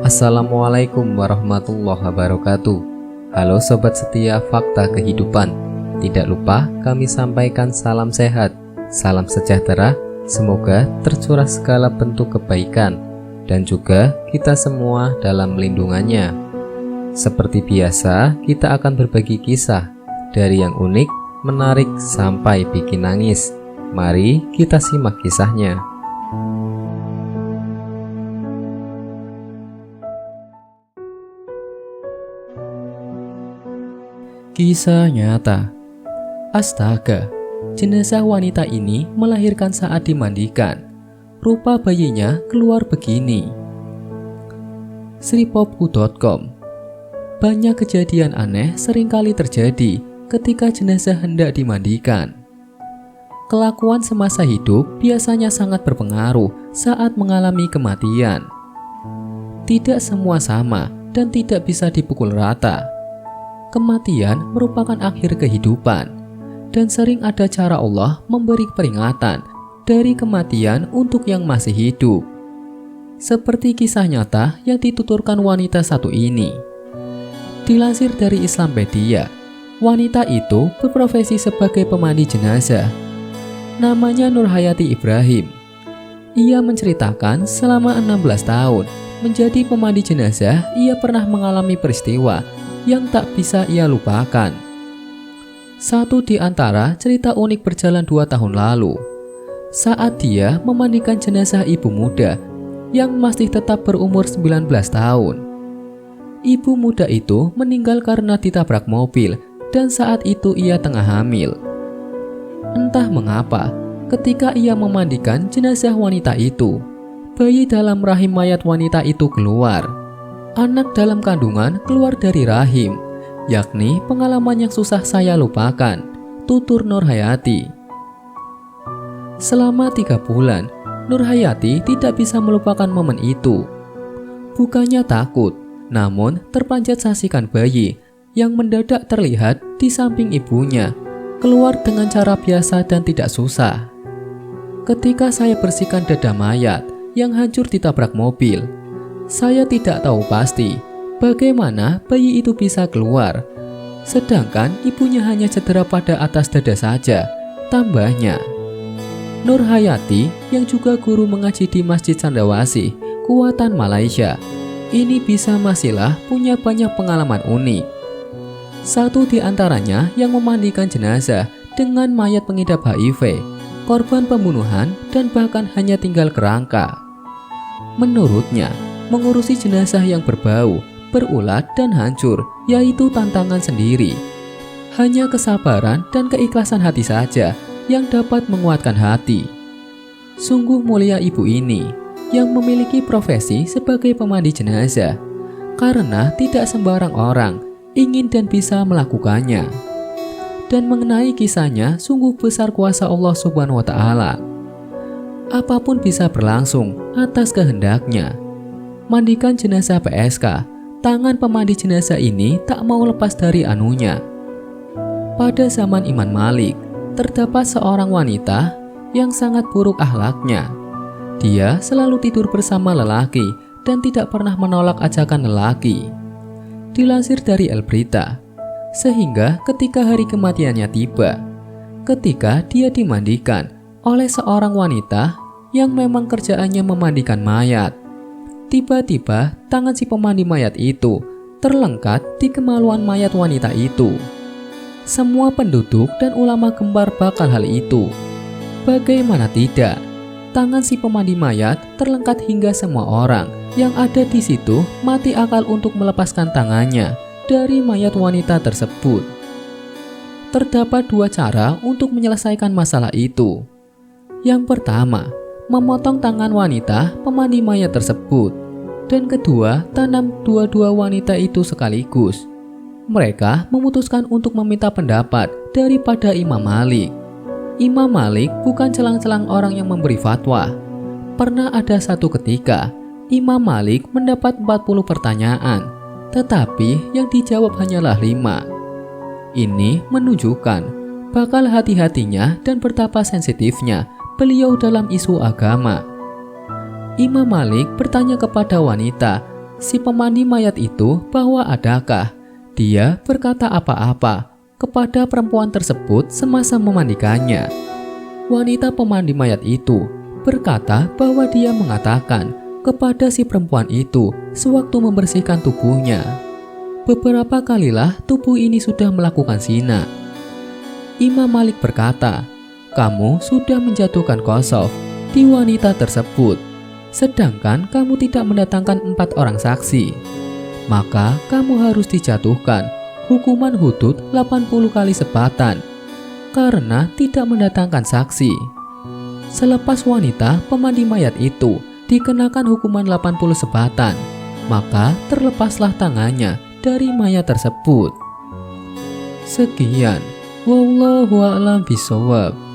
Assalamualaikum warahmatullahi wabarakatuh. Halo sobat setia Fakta Kehidupan. Tidak lupa kami sampaikan salam sehat, salam sejahtera. Semoga tercurah segala bentuk kebaikan dan juga kita semua dalam lindungannya. Seperti biasa, kita akan berbagi kisah dari yang unik, menarik sampai bikin nangis. Mari kita simak kisahnya. Kisah nyata. Astaga, jenazah wanita ini melahirkan saat dimandikan. Rupa bayinya keluar begini. Sripopku.com. Banyak kejadian aneh seringkali terjadi ketika jenazah hendak dimandikan. Kelakuan semasa hidup biasanya sangat berpengaruh saat mengalami kematian. Tidak semua sama dan tidak bisa dipukul rata. Kematian merupakan akhir kehidupan, dan sering ada cara Allah memberi peringatan dari kematian untuk yang masih hidup. Seperti kisah nyata yang dituturkan wanita satu ini. Dilansir dari Islampedia, wanita itu berprofesi sebagai pemandi jenazah. Namanya Nurhayati Ibrahim. Ia menceritakan selama 16 tahun menjadi pemandi jenazah, ia pernah mengalami peristiwa yang tak bisa ia lupakan. Satu di antara cerita unik berjalan 2 tahun lalu, saat dia memandikan jenazah ibu muda yang masih tetap berumur 19 tahun. Ibu muda itu meninggal karena ditabrak mobil dan saat itu ia tengah hamil. Entah mengapa, ketika ia memandikan jenazah wanita itu, bayi dalam rahim mayat wanita itu keluar. Anak dalam kandungan keluar dari rahim, yakni pengalaman yang susah saya lupakan, tutur Nurhayati. Selama 3 bulan, Nurhayati tidak bisa melupakan momen itu. Bukannya takut, namun terpanjat saksikan bayi yang mendadak terlihat di samping ibunya, keluar dengan cara biasa dan tidak susah. Ketika saya bersihkan dada mayat yang hancur ditabrak mobil, saya tidak tahu pasti bagaimana bayi itu bisa keluar, sedangkan ibunya hanya cedera pada atas dada saja, tambahnya. Nurhayati yang juga guru mengaji di Masjid Candrawasih, Kuantan, Malaysia, ini bisa masihlah punya banyak pengalaman unik. Satu di antaranya yang memandikan jenazah dengan mayat pengidap HIV, korban pembunuhan, dan bahkan hanya tinggal kerangka. Menurutnya, mengurusi jenazah yang berbau, berulat, dan hancur, yaitu tantangan sendiri. Hanya kesabaran dan keikhlasan hati saja yang dapat menguatkan hati. Sungguh mulia ibu ini yang memiliki profesi sebagai pemandi jenazah, karena tidak sembarang orang ingin dan bisa melakukannya. Dan mengenai kisahnya, sungguh besar kuasa Allah Subhanahu wa Ta'ala. Apapun bisa berlangsung atas kehendaknya. Mandikan jenazah PSK, tangan pemandi jenazah ini tak mau lepas dari anunya. Pada zaman Imam Malik, terdapat seorang wanita yang sangat buruk akhlaknya. Dia selalu tidur bersama lelaki dan tidak pernah menolak ajakan lelaki. Dilansir dari El Berita, sehingga ketika hari kematiannya tiba, ketika dia dimandikan oleh seorang wanita yang memang kerjaannya memandikan mayat, tiba-tiba tangan si pemandi mayat itu terlengkat di kemaluan mayat wanita itu. Semua penduduk dan ulama gembar bakal hal itu. Bagaimana tidak? Tangan si pemandi mayat terlengkat hingga semua orang yang ada di situ mati akal untuk melepaskan tangannya dari mayat wanita tersebut. Terdapat 2 cara untuk menyelesaikan masalah itu. Yang pertama, memotong tangan wanita pemandi mayat tersebut, dan kedua, tanam dua-dua wanita itu sekaligus. Mereka memutuskan untuk meminta pendapat daripada Imam Malik. Imam Malik bukan celang-celang orang yang memberi fatwa. Pernah ada satu ketika, Imam Malik mendapat 40 pertanyaan, tetapi yang dijawab hanyalah 5. Ini menunjukkan bakal hati-hatinya dan betapa sensitifnya beliau dalam isu agama. Imam Malik bertanya kepada wanita si pemandi mayat itu bahwa adakah dia berkata apa-apa kepada perempuan tersebut semasa memandikannya. Wanita pemandi mayat itu berkata bahwa dia mengatakan kepada si perempuan itu sewaktu membersihkan tubuhnya, beberapa kalilah tubuh ini sudah melakukan zina. Imam Malik berkata, kamu sudah menjatuhkan qasaf di wanita tersebut, sedangkan kamu tidak mendatangkan 4 orang saksi. Maka kamu harus dijatuhkan hukuman hudud 80 kali sebatan karena tidak mendatangkan saksi. Selepas wanita pemandi mayat itu dikenakan hukuman 80 sebatan, maka terlepaslah tangannya dari mayat tersebut. Sekian, wallahu a'lam bishawab.